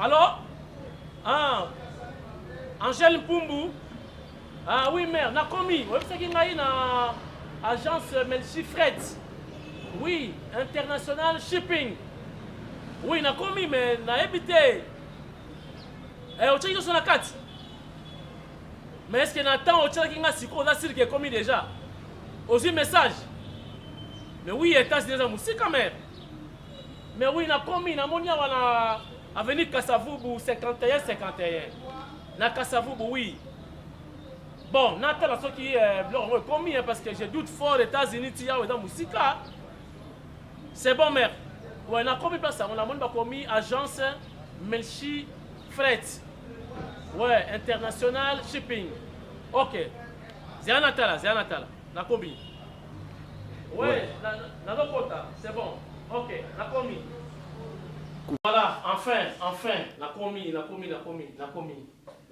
Alors? Ah, Angèle Mpumbu. Ah oui, mère, n'a commis. Vous savez qu'il y a une agence Melchi Fret. Oui, International Shipping. Oui, n'a commis, mais n'a évité. Et au Tchèque, sur la carte. Mais est-ce qu'il y a un temps au Tchèque qui a si qu'on a circulé commis déjà? Aussi message. Mais oui, États-Unis, c'est quand même. Mais oui, n'a commis, n'a monia wana avenue Kassavubu 51-51. Na Kassavubu, oui. Bon, Nathan, ce qui est commis, parce que je doute fort aux États-Unis, il y a dans musique. C'est bon, mère. Ouais, n'a commis pas ça. On a commis agence Melchi Fret. Ouais, International Shipping. Ok. C'est un Natala, c'est un Natala. N'a commis. Ouais, c'est bon. Ok, n'a commis. Voilà, enfin, n'a commis.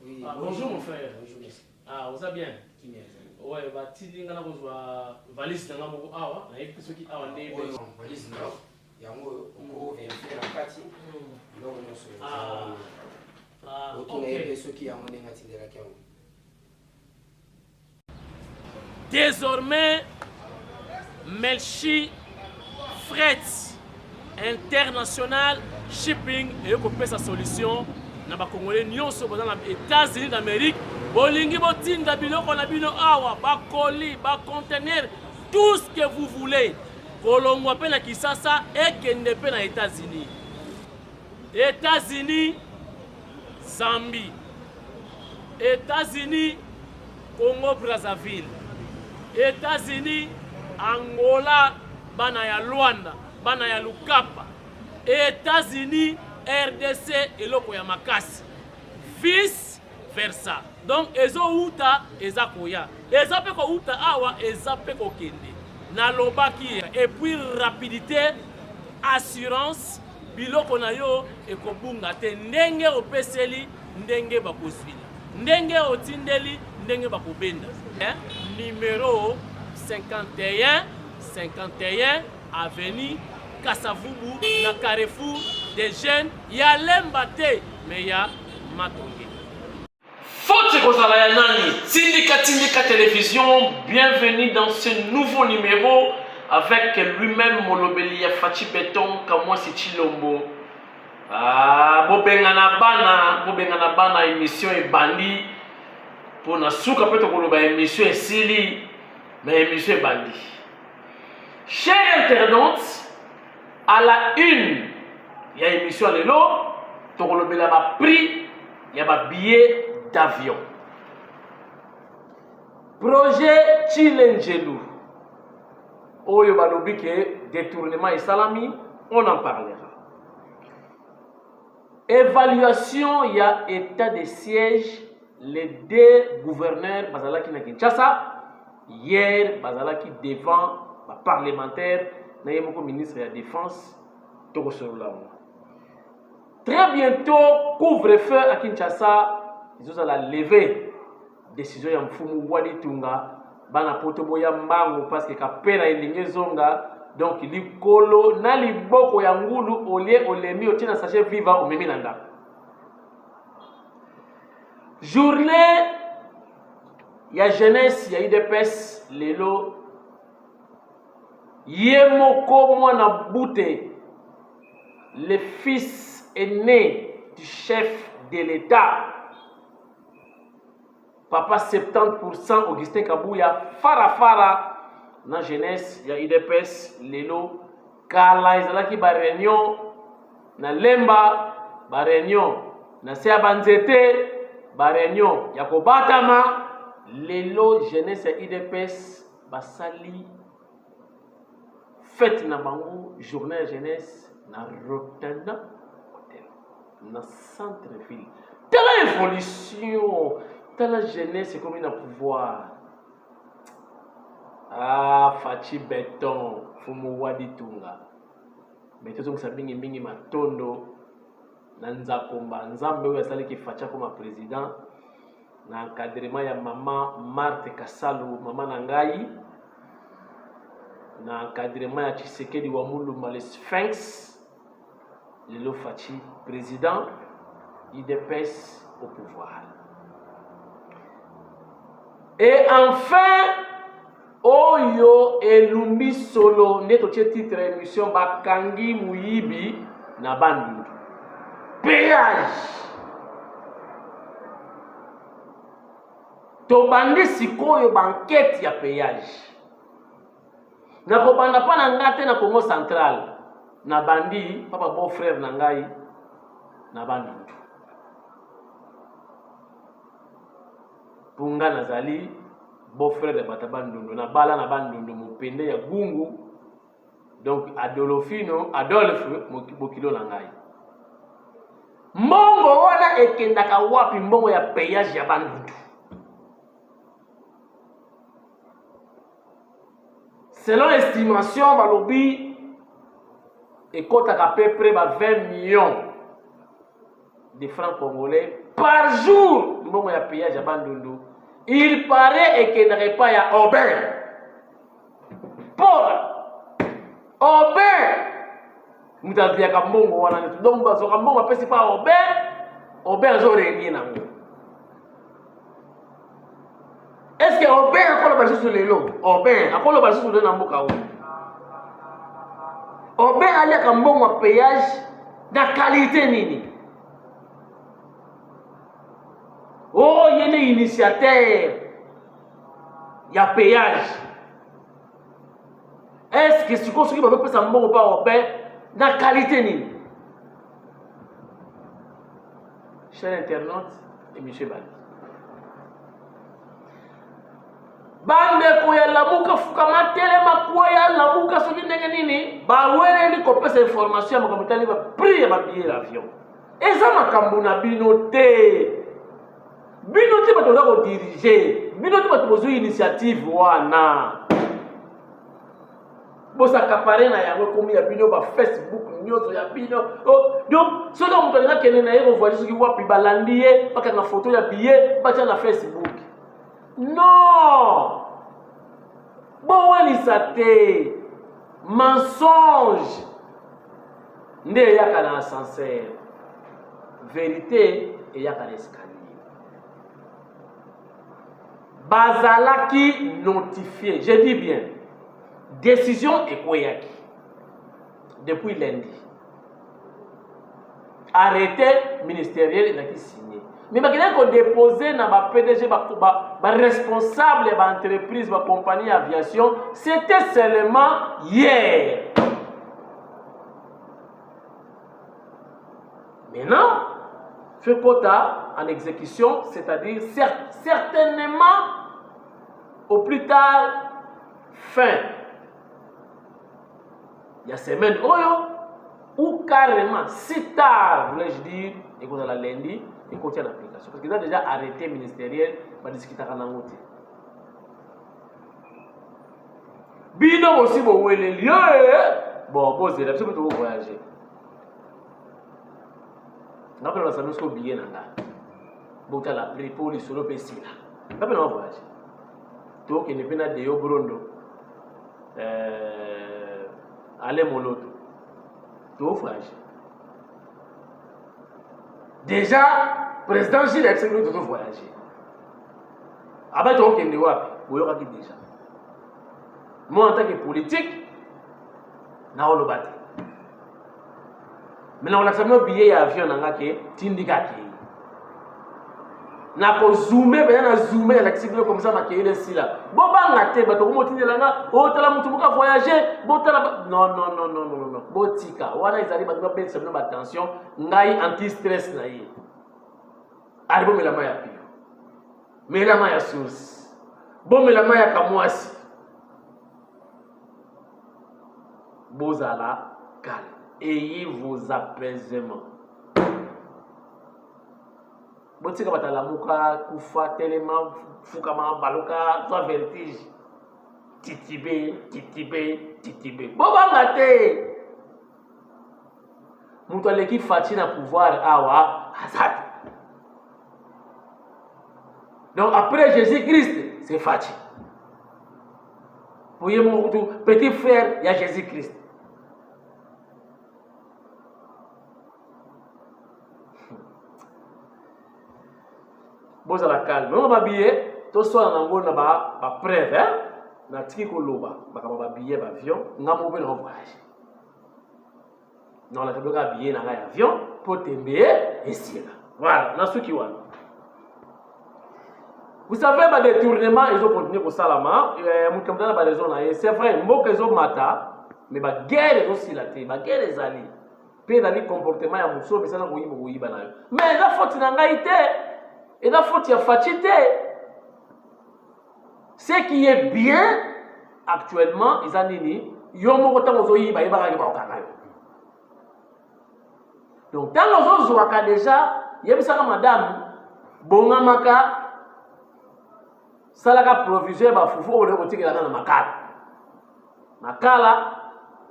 Oui, Ah, bonjour mon frère. Bonjour, monsieur. Ah, vous allez bien? Qui est Ouais, bah, tu dis que vous avez valise dans la mou awa, na yeki soki awa ndé. Oui, valise non. Yango on vient faire la partie. Donc on se Ah, ok. Ceux qui ont de la Kiaou. Désormais, Melchi Fret International Shipping et que sa solution na ba Congolais nyonso dans les États-Unis d'Amérique. Bolingi botinda biloko na bino awa, ba colis, ba conteneur, tout ce que vous voulez. Kolongwa pe na Kisasa et kende pe na États-Unis. États-Unis, Zambie. États-Unis, Congo Brazzaville. États-Unis, Angola, bana ya Luanda, bana ya Lukapa. États-Unis, RDC et loko ya Makasi. Vice versa. Donc ezo uta eza koya. Eza pe ko uta awa eza pe ko kende. Na lobaki et puis rapidité, assurance, biloko na yo e ko bunga te ndenge opeseli ndenge bakozwila. Ndenge otindeli ndenge bakobenda. Numéro 51 avenue Kassavubu na Carrefour des jeunes ya Lembate mais ya Matonge. Faute Kozala ya nani, Tindika Télévision, bienvenue dans ce nouveau numéro avec lui-même Molobeli ya Fachi Béton Kamwasi Chilombo. Ah, bobengana bana émission et bandi pour na souka peut koloba émission et sili mais émission et bandi. Chers internautes, à la une, il y a une émission à l'élo, tu as prix, il y a un billet d'avion. Projet Chilengelou. Oyo balobi ke détournement et salami, on en parlera. Évaluation, il y a état de siège, les deux gouverneurs Bazalaki na Kinshasa, hier Bazalaki devant le parlementaire, le ministre de la Défense, très bientôt, couvre-feu à Kinshasa, ils ont la lever décision ya mfumu Wadi Tunga, bana poto boya mbango parce que kapela elinge zonga, donc likolo na liboko ya ngulu olie olemi otina sachet viva omemi nanda. Journée ya jeunesse ya UDPS lelo Yemoko Mwana Bouté, le fils aîné du chef de l'État, papa 70% Augustin Kabouya, Farafara, na jeunesse, ya UDPS, Lelo, Kala, Izalaki, ba réunion, na Lemba, ba réunion, na Seabanzete, ba réunion, Yakobatama, Lelo, jeunesse, ya UDPS, Basali, fête na bango, journée jeunesse, na Rotana, na centre-ville. Telle évolution, telle jeunesse, c'est comme un pouvoir. Ah, Fachi Béton, Fumu Wadi Tunga. Mais tout ça, bingi bingi matondo, nanza komba, nzambe ou yasali ki facha comme président, na encadrement ya maman Marthe Kassalu, maman Nangai, na encadrement ya Tshisekedi Wamulumba le Sphinx, Lelo Fachi président, UDPS au pouvoir. Et enfin, Oyo Elumbi Solo, neto titre émission Bakangi Muyibi na Bandundu. Péage. Tobandi sikoyo banquette ya péage. Na kobanda pa na ngate na Congo Central. Na bandi, papa beau frère na ngai na Bandundu. Punga nazali beau frère de Bandundu na bala na Bandundu mupende ya Gungu. Donc Adolphe Mokilo na ngai. Mbongo wana ekendaka wapi mbongo ya péage ya Bandundu? Selon l'estimation, Balobi écoute à peu près 20 millions de francs congolais par jour. Mbongo ya péage ya Bandundu. Il paraît qu'il n'y pas ya Aubin. Paul Aubin. Mutazi ya kambongo wana nitu. Donc bazo kambongo apesi pa Aubin. Aubin azo renye na ngo. Est-ce que Aubin akolo basu sur les lots? Aubin akolo basu sur les namboka ou? Aubin ali kambongo a péage na qualité nini? Oh, il y a des initiateurs. Il y a péage. Est-ce que ce qui va faire ça ou pas au père dans qualité ni? Cher internaute et monsieur Bali. Bande ko ya lamuka fukama telema ko ya lamuka soki ndenge nini ba wele ni ko pesa information ma komitali ba prix ba billet d'avion. Eza makambo na bino te. Bino te bato ko diriger. Bino te bato bozo initiative wana. Bosa kapare na yango komi ya bino ba Facebook nyozo ya bino. Oh, donc soki mutu alinga kene na yego voici soki wapi balandi ye baka na photo ya billet bacha na Facebook. Non! Bon, ça te mensonge. Nde yaka na ascenseur. Vérité et yaka na escalier. Bazalaki notifié. Je dis bien. Décision et koyaki. Depuis lundi. Arrêté ministériel et qui signé. Mais maintenant qu'on déposé dans ma PDG, ma responsable de l'entreprise, ma compagnie aviation, c'était seulement hier. Maintenant, fait quota en exécution, c'est-à-dire certainement au plus tard fin. Il y a semaine ou carrément si tard, voulais-je dire, écoute la lundi. Il contient l'application. Parce qu'ils ont déjà arrêté ministériel pour discuter avec nous. Bino aussi, bon, où est le lieu? Bon, c'est là, c'est pour voyager. Après, on a salué ce qu'on billet dans la. Bon, tu as la prix pour les solos PC là. Après, on va voyager. Donc, il n'y a pas de Déo Brondo. Allez, mon autre. Tu vas voyager. Déjà, président Gilles a accepté de voyager. Après, tu as dit, oui, déjà. Moi, en tant que politique, je n'ai pas battu. Mais on a accepté un billet d'avion dans le Tindika. On a zoomé, on a zoomé à l'activité comme ça, on a créé le site là. Bon, on a été, on a voyagé. Non. Bon, tika. On a été, on a attention. On a anti-stress. Allez, mais la main à pire. Mais la main à source. Bon, mais la main à kamoasi. Bozala, calme. Ayez vos apaisements. Botika batalamuka kufa tellement fukama baloka toi vertige titibe boba ngate mutu aleki fati na pouvoir awa azati. Donc après Jésus-Christ c'est fati. Voyez mon petit frère, il y a Jésus-Christ. boza la calme on ba billet to so na ngona ba preuve hein na tiki ko loba ba ba billet ba avion ngamo be na voyage non la tabloka billet na avion pour tembe ici là voilà na suki wana. Vous savez, les détournements, ils ont continué pour Salama. C'est vrai, ils ont mata, mais la guerre est aussi la guerre est allée. Puis dans les comportements, il y a des choses qui sont mais la faute n'a pas été. Et la faute, il y a fatigué. Ce qui est bien, actuellement, ils ont dit, ils ont dit, donc, dans les autres, déjà, il y a madame, Bongamaka, salaka provisoire ba fufu o leko tikela na makala makala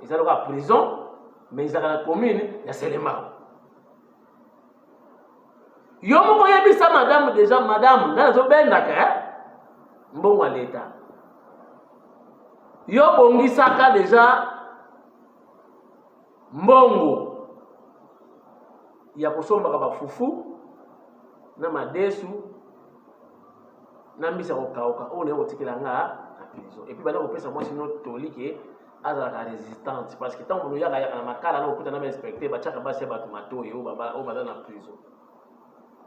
ezaloka prison mais ezaka na commune ya Selema yo moko yebisa madame déjà madame nazo bendaka mbongo leta yo bongisaka déjà mbongo ya kosombaka ba fufu na madesu nambisa kokauka on est otikela nga na prison et puis bana kopesa moi sinon tolike azala ka résistante parce que tant on y a na makala na okuta na inspecteur bachaka basi ba tomato yo baba o bana na prison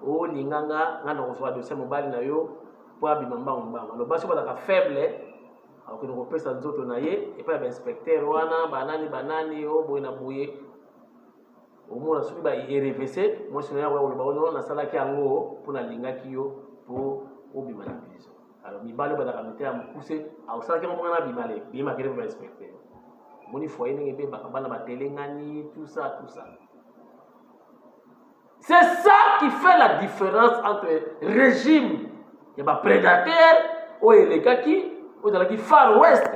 o linganga ngana ko so dossier mobile na yo po abima mbamba lo basi ba ka faible akino kopesa nzoto na ye et puis ba inspecteur wana banani o boye na boye o mona soki ba RVC moi sinon ya wa lo ba ono na sala ki yango pour na lingaki yo pour obima na prison. Alors mibale ba da kamete am pousser au sala ki ngomona bimale bima kere ba inspecteur moni foyer ngebe ba bana ba telengani tout ça c'est ça qui fait la différence entre régime ya ba prédateur o elekaki o dala ki far west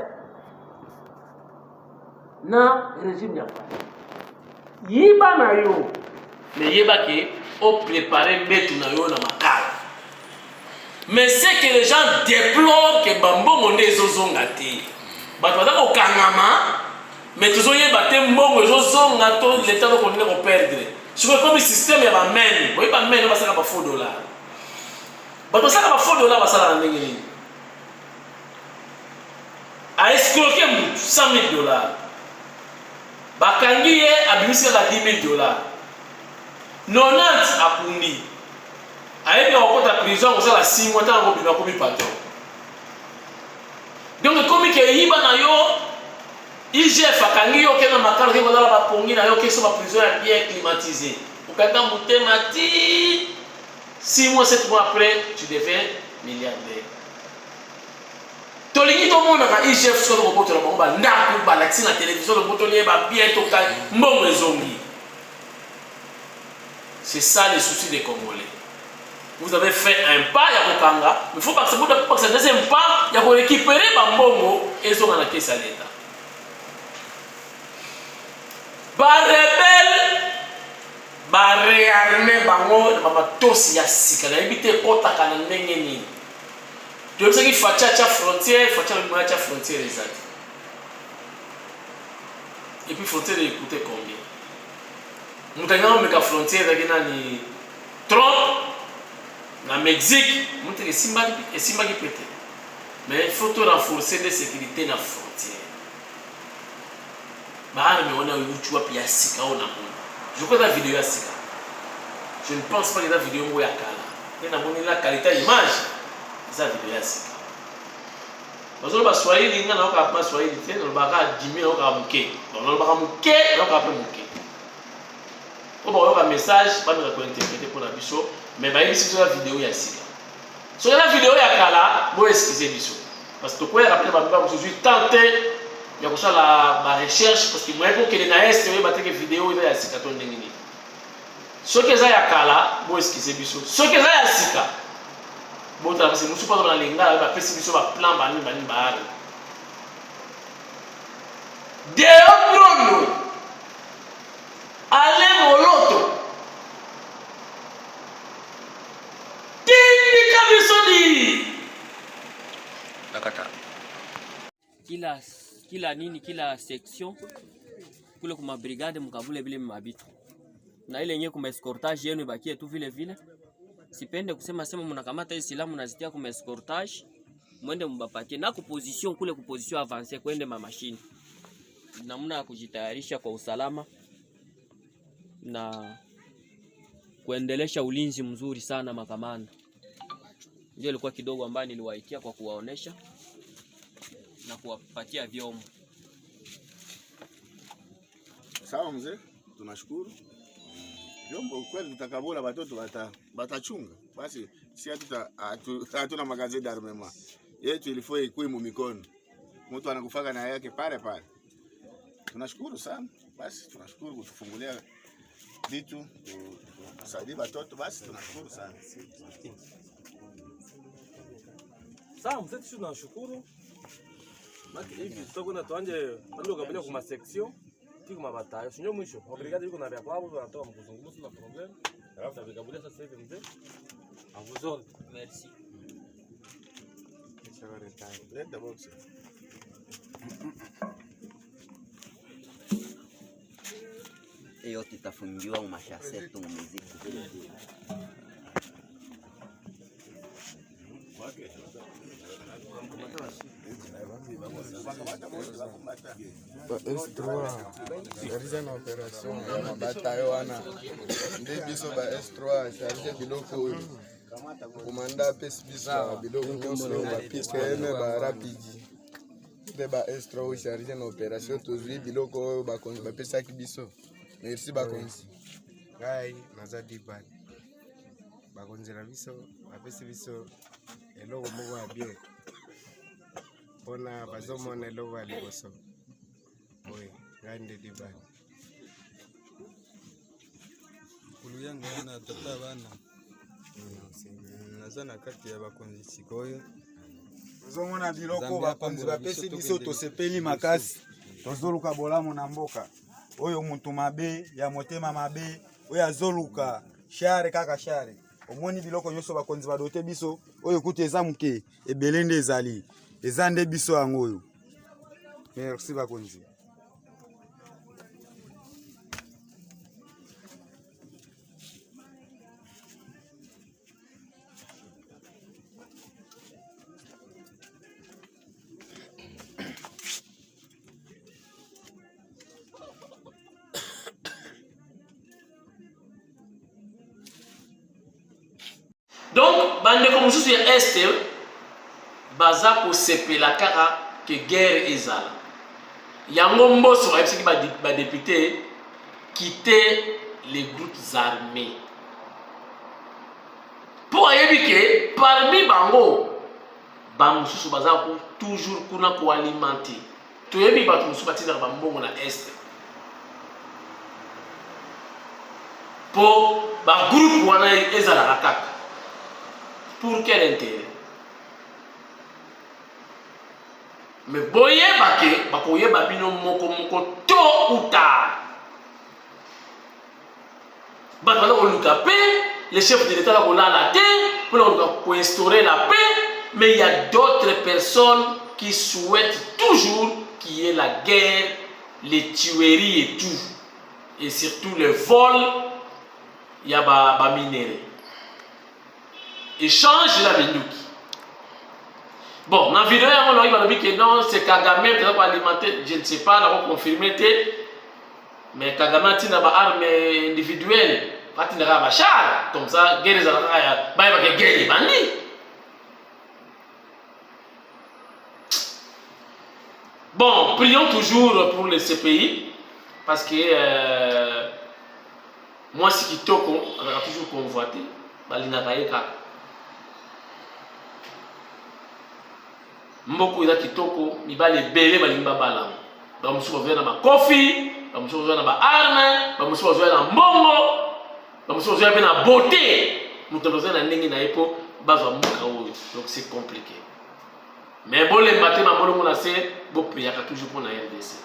na régime ya pa yiba na yo mais yeba ke o préparer metu na yo na makala. Mais c'est que les gens déplorent que Bambongo ne zozonga te. Batwada ko kangama, mais toujours yeba te mbongo zozonga to l'état ko continue ko perdre. Je veux comme système ya ba men, boy ba men ba saka ba $4. Bato saka ba $4 ba sala na ndenge nini? A escroquer $100,000. Bakangi ye abimisi ka $10,000. 90 akundi. Aïe, on a prison, on a 6 mois, on a commis patron. Donc, comme il y a IGF, quand il y a un macar qui va la pongi, il y a une prison bien climatisée. Quand tu as 6 mois, 7 mois après, tu deviens milliardaire. Tu as dit tout le monde a IGF sur le robot, tu as la télévision, le bouton est bien total. C'est ça les soucis des Congolais. Vous avez fait un pas, il y a Kokanga, mais il faut pas que ce deuxième pas, il y a récupérer Bambongo et ils ont la caisse à l'État. Ba rebelle, ba réarmer bango, ba tosi ya sika, na ebite kota kana ndenge nini. Tu sais qu'il faut tchatcha frontière, faut tchatcha frontière exact. Et puis frontière écoutez combien? Mutanga meka frontière avec nani Trump. Na Mexique, montre que Simba qui peut. Mais il faut renforcer les sécurités dans la frontière. Mais on a eu YouTube puis Sika on a. Je crois la vidéo à Sika. Je ne pense pas que la vidéo est à Kala. Il y a la qualité d'image. C'est la vidéo à Sika. Parce que le Swahili, il y a un Swahili, il y a un Jimmy, il y a un Mouké. Donc, il y a un Mouké, il y a un Mouké. On va un message, on va interpréter pour la biseau. Mais bah, ici sur la vidéo il y a Sika. Sur la vidéo il y a Kala, bon excusez biso. Parce que quoi rappeler ma je suis tenté il y a ça la recherche parce que moi pour que les naes tu vois que vidéo il y a Sika ton ndengini. Ce que ça y a Kala, bon excusez biso. Ce que ça y a Sika. Bon parce que nous sommes pas dans la linga, ba pesi biso ba plan bani ba. Deobrono. Ale moloto. Kila section kule kuma brigade mkavule vile mabitu na ile yenyewe kuma escortage yenu ibakie tu vile sipende kusema mnakamata hii silaha mnazitia kwa escortage mwende mbapatie na kuposition kule kuposition avance kwende mashine. Namna ya kujitayarisha kwa usalama na kuendelesha ulinzi mzuri sana makamanda. Ndio ilikuwa kidogo ambayo niliwaitia kwa kuwaonesha na kuwapatia vyombo. Sawa mzee, tunashukuru. Vyombo kweli tutakabola watoto batachunga. Basi si hatuna magazeti d'armement. Yetu ilifo ikue mu mikono. Mtu anakufaka na yake pale pale. Tunashukuru sana. Basi tunashukuru kutufungulia vitu kusaidia watoto, basi tunashukuru sana. Sawa mzee, tunashukuru. Maki hivi tutakwenda tuanje ndio kabla kwa section tiko mabatayo. Sio mwisho. Obrigado yuko na vya kwao wanatoa mkuzungumza na problem. Alafu tukabula sasa hivi mzee. Avuzon. Merci. Let the box. Hiyo tutafungiwa umashase mu muziki. S3 charge na operation ya mabatayo wana nde biso ba S3 charge biloko komanda pesi biso biloko nyonso ba PPM ba rapidi nde ba S3 charge na operation tozwi biloko ba pesaki biso. Merci bakonzi. Ngai nazadi bad. Bakonzela biso, bapesi biso eloko moko ya bien. Pona bazomona eloko ya liboso. Oye, ngai ndedi bad. Kulu yangu yana tata bana. Naza na kati ya bakonzi sikoyo. Tozomona biloko bakonzi bapesi biso tosepeli makasi. Tozoluka bolamu na mboka. Oyo muntu mabe ya motema mabe oyo azoluka share kaka share omoni biloko nyonso bakonzi badote biso oyo kuti eza muke ebelende ezali eza nde biso yango oyo. Merci bakonzi. Donc, bande comme je suis est, baza ko sepela kaka que guerre ezala. Yango mboso ba qui ba député quitter les groupes armés. Pour ayebike parmi bango ba mususu baza ko toujours kuna ko alimenter. To yebi ba mususu batina ba mbongo na est. Pour ba groupe wana ezala kaka. Pour quel intérêt? Mais boye bake, bakoye babino moko tôt ou tard. Bakala oluka paix, les chefs de l'État là la terre pour instaurer la paix, mais il y a d'autres personnes qui souhaitent toujours qu'il y ait la guerre, les tueries et tout, et surtout le vol, il y a ba minéraux. Échange la Benduki. Bon, dans la vidéo, on a dit que non, c'est Kagame qui va alimenter, je ne sais pas, on va confirmer, mais Kagame a une arme individuelle, pas une arme char, comme ça, guerre les armes, guerre les bandits. Bon, prions toujours pour le CPI, parce que moi, si qui toque, on a toujours convoité, mboko eza kitoko mibale ebele balinga bala bamusu bazoya na bakofi bamusu bazoya na baarme bamusu bazoya na mbongo bamusu bazoya mpe na beauté moto bazoya na ndenge na ye mpo bazwa mboka oyo. Donc c'est compliqué, mais bolemba te mambolongo na se bopeyaka toujours mpo na RDC.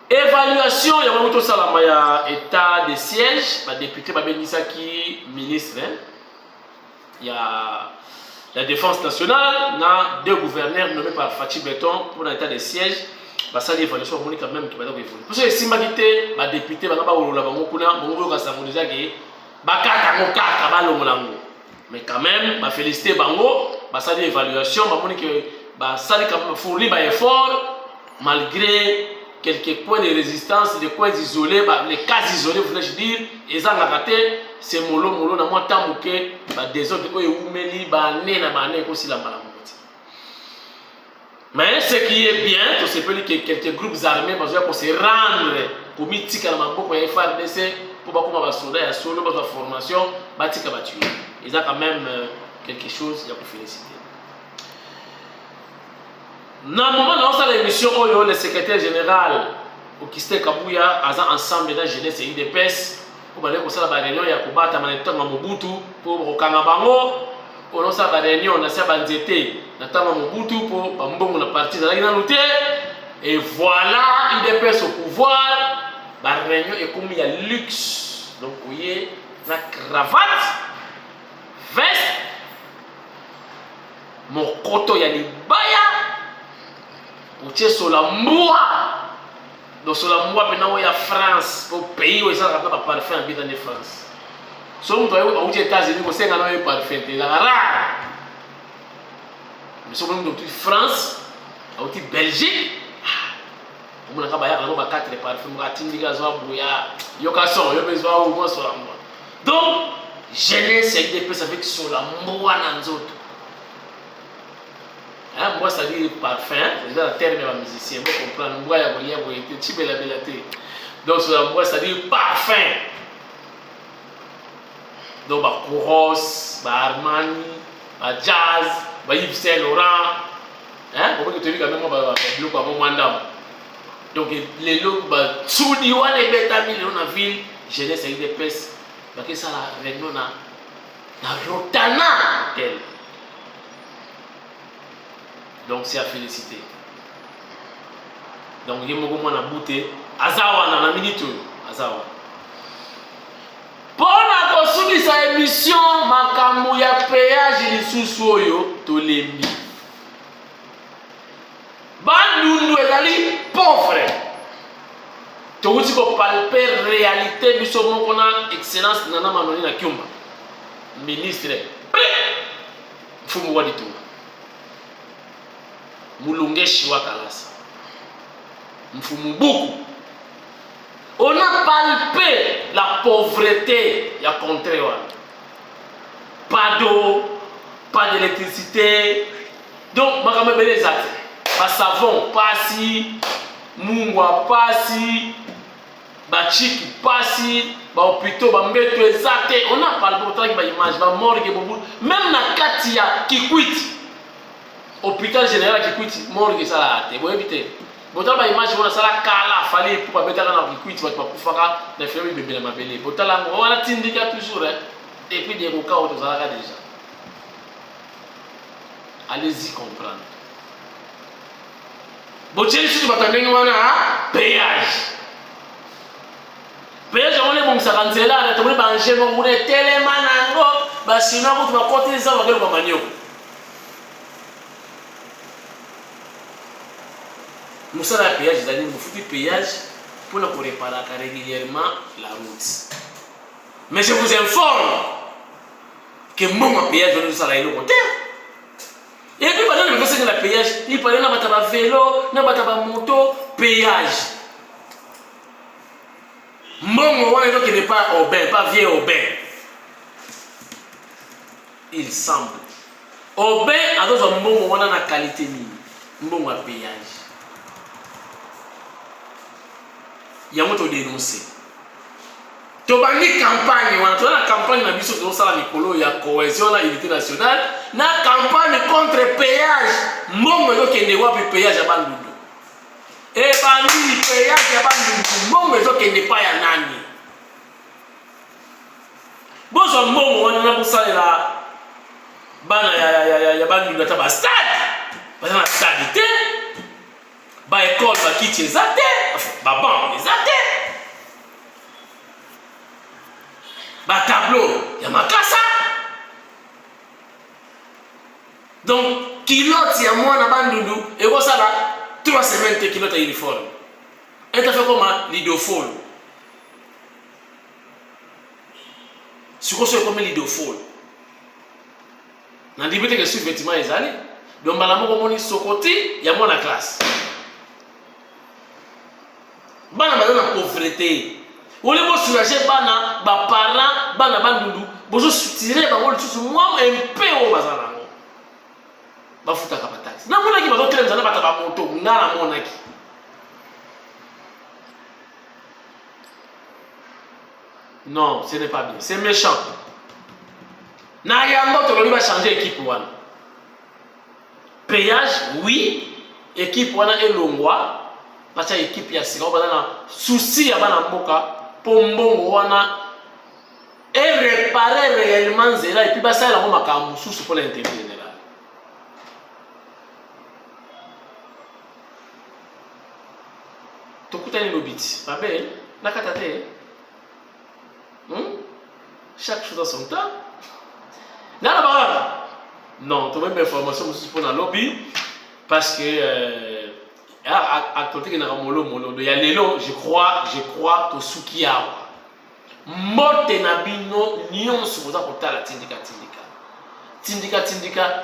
Évaluation ya moto salama ya état de siège badéputé babengisaki ministre ya la défense nationale, na deux gouverneurs nommés par Fachi Beton pour l'état de siège. Ça l'évaluation on quand même qui va donc évoluer. Parce que si magité, ma député, ma ba olola bango kuna, bango ka savons déjà que bakata ngokaka balongolango. Mais quand même, ba féliciter bango, ba sali évaluation, ba moni que ba sali quand fourni ba effort malgré quelques points de résistance, des coins isolés, bah, les cas isolés, voulais-je dire, et ça n'a raté, c'est mollo na moi tant que bah des autres quoi oumeli bah né na bah né aussi la malamoti. Mais ce qui est bien, tout c'est peut dire que quelques groupes armés parce que pour se rendre pour mitika na maboko ya FARDC pour ba kuma ba soda ya solo ba formation ba tika ba tuer. Ils ont quand même quelque chose à féliciter. Dans le moment où l'émission, le secrétaire général au Kiste Kabuya a ensemble de jeunesse et UDPS pour aller pour la réunion ya kubata manetanga Mobutu pour okanga bango on a la réunion na sa banzete na tama Mobutu pour bambongo na parti za na lutte et voilà UDPS au pouvoir la réunion est comme il y a luxe donc vous voyez la cravate veste mon koto ya libaya utie solambua donc solambua maintenant ya France au pays où ils ont pas parfum en de France so mtu aux États-Unis ko senga na parfum te la rare mais so mtu de France au Belgique on a kabaya ka ba 4 parfum ka tindiga zo buya yo ka son yo besoin au moins solambua donc jeunesse avec des personnes avec solambua na nzoto. Hein, moi, ça dit parfum, c'est dans le terme de musicien, vous comprenez, moi, il y a un petit peu la belleté. Donc, moi, ça dit parfum. Donc, Coros, Armani, Jazz, Yves Saint Laurent. Hein, pour que tu aies vu quand même, le look à mon mandat. Donc, les looks, sous les bétamis, on a vu, jeunesse avec des pèses, parce que ça, la réunion, na rotana, tel. Donc c'est à féliciter. Donc il y a beaucoup de bouteilles. Azawa na minute. Azawa. Pour la construire sa émission, makambo ya péage lisusu oyo tolembi. Bandundu ezali pauvre. Tokuti ko palper réalité biso moko na excellence nana manoni na Kyumba. Ministre. Fumu wadi tu. Mulungeshi wa Kalasa Mfumubuku. On a palpé la pauvreté ya contrée. Pas d'eau, pas d'électricité. Donc, je vais les actes. Pas savon, pas si, mungwa, pas si, bachiki, pas si, hôpital, mbeto exact. On a palpé autant que image, morgue, même na katia qui quitte. Hôpital général qui quitte morgue ça là te boye bité botal ba image on ça la kala fallait pour pas mettre na qui quitte pas pour faire na film bébé na mabele botal on a tindika toujours et puis des cas auto ça là déjà allez-y comprendre botel si tu vas tendre wana péage on est bon ça cancela tu vas manger on est tellement nango ba sinon tu vas côté ça va faire manio. Nous sommes à péage, c'est-à-dire nous faisons du péage pour nous réparer régulièrement la route. Mais je vous informe que mon péage, nous sommes à l'île côté. Et puis, pendant que nous faisons le péage, il parlait de vélo, de moto, péage. Mon qui n'est pas urbain, pas vieux urbain. Il semble. Urbain, à d'autres moments, on a la qualité. Mon péage. Il y a un autre dénoncé. Tu as une campagne, tu as une campagne dans il y a cohésion, la unité nationale, une campagne contre le péage. Mon qui est le péage à Bandundu. Et parmi le péage à Bandundu, mon qui n'est pas à Nani. Bon, ce moment, on a pour ça, il y a Bandundu, il y a un stade. Parce que le stade était. Ba école ba kiti ezate ba banc ezate ba tableau ya makasa donc kilote ya mwana Bandundu et ko sala 3 semaines te kilote uniforme et ta fait comment l'idofol sikoso ekomi lidofol na ndibite ke sur vêtement ezali donc mbala moko moni sokoti ya mwana classe bana baza na pauvreté oli bosoulager bana baparent bana bandundu bozosutire bango lisusu mwa mpe oyo baza nango bafutaka bataxi namonaki bazotelemisa na bato bamoto nga namonaki non ce n'est pas bien c'est méchant na yango tolobi bachanger équipe wana payage oui équipe wana elongwa bacha équipe ya sika baza na souci ya bana mboka po mbongo wana et réparer réellement nzela et puis basala ngo makambo mosusu pour l'intérêt général tokutani lobiti mabe nakata te chaque chose à son temps nana baba non tu veux une information mosusu pour la lobby parce que à côté que na molo ya lelo je crois to suki awa mote na bino nyonso boza kotala tindika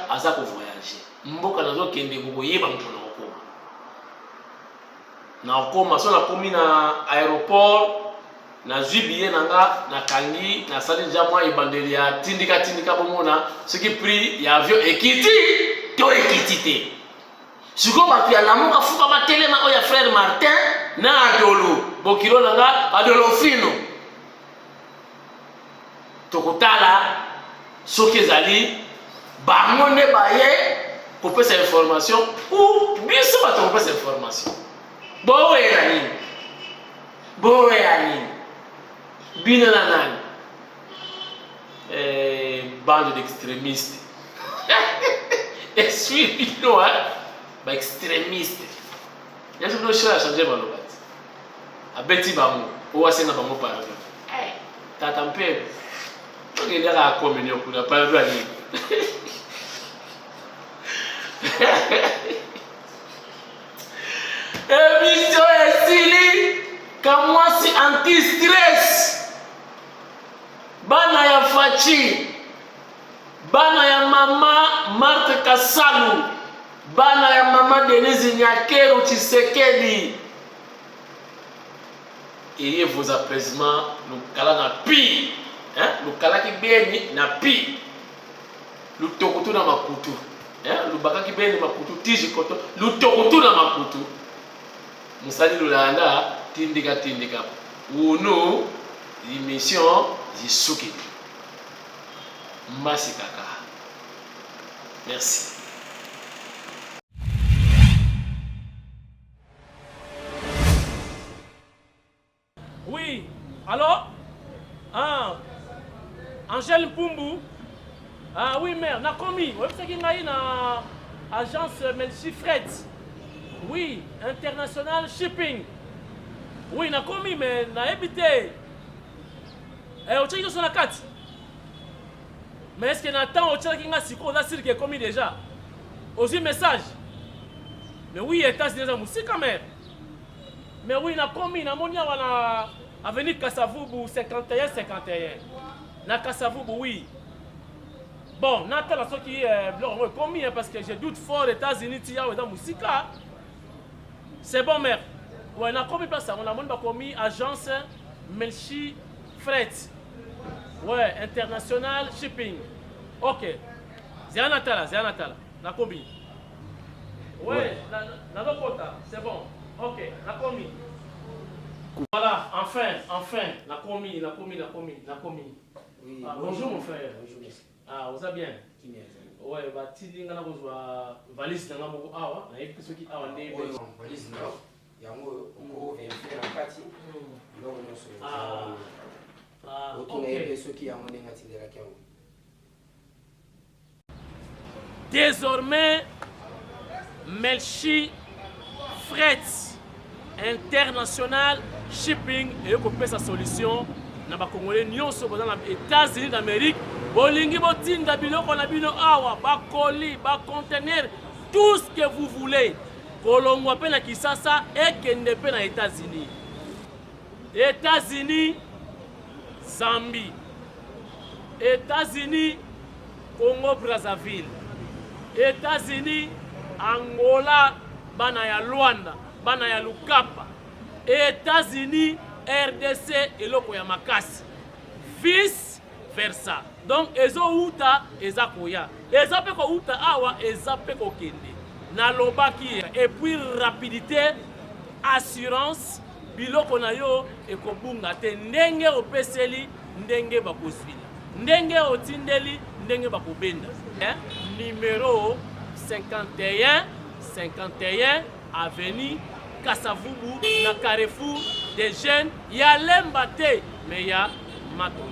aza ko voyager mboka nazo kende boko yeba mpona okoma so na komi na aéroport na zubiye nanga na kangi na sali jamwa ibandeli ya tindika bomona ce qui prix ya avion ekiti to ekiti te siko batu ya lamuka fuka batelema oya frère Martin na adolo bokilo nanga adolo fino tokotala soki ezali bango nde baye kopesa information ou biso bato kopesa information boyela nini bino na nani bande d'extrémistes esui bino ba extrémiste yaso bino shira changer balobati abeti bango owasenga bango par tata mpe okelaka akomini kuna parado ani emission esili kamwasi anti-stress bana ya Fachi bana ya mama Marthe Kasalu bana ya mama Denise Nyakero Tshisekedi et vos apaisements lukala na pi lukala ki beni na pi lutokutu na makutu lubaka ki beni makutu tiji koto lutokutu na makutu musali lulanda tindika uno émission Jisuki Mbasi kaka merci. Oui, alors Angèle Mpumbu. Ah oui, mère, na komi. Vous savez qu'il y a une agence Melchi Fret. Oui, International Shipping. Oui, na komi, mais na habité. Vous savez que sur la carte. Mais est-ce que Nathan, vous savez qu'il y a Siko, là, c'est commis déjà. Aussi message. Mais oui, États-Unis, c'est quand même. Mais oui, na komi, na monia wana avenue Kasavubu 51. Na Kasavubu, oui. Bon, Nathan, là, ce qui est commis, parce que je doute fort, les États-Unis, il y a dans Moussika. C'est bon, mère. Ouais, na komi place, on a commis agence Melchi Fret. Ouais, International Shipping. Ok. C'est un Natala. Na komi. Ouais, na Lokota, c'est bon. Ok, la commis. Voilà, enfin, la commis. Oui, bonjour mon frère. Bonjour, monsieur. Ah, vous allez bien? Ouais, bah, tu as valise dans la moko awa, na yebi soki awa ndé. Oui, valise non. Yango on vient faire la partie. Donc on se ok. Soki yango ndinga tindela kyango. Désormais, Melchi Fret International Shipping et que sa solution na ba Congolais nyonso dans les États-Unis d'Amérique bolingi botinda biloko na bino awa ba colis ba conteneur tout ce que vous voulez kolongwa pe na Kisasa et kende pe na États-Unis Zambie États-Unis, Congo-Brazzaville. États-Unis, Angola, bana ya Luanda, bana ya Lukapa. États-Unis, RDC, eloko ya makasi. Vice versa. Donc, ezo uta, eza koya. Eza pe ko uta awa, eza pe ko kende. Na lobaki. Et puis, rapidité, assurance, biloko na yo, ekobunga te. Ndenge opeseli, ndenge bakosvila. Ndenge otindeli, ndenge bakobenda. Numéro 51 avenue Kasavubu, na Carrefour des jeunes. Ya lemba te, mais ya mato.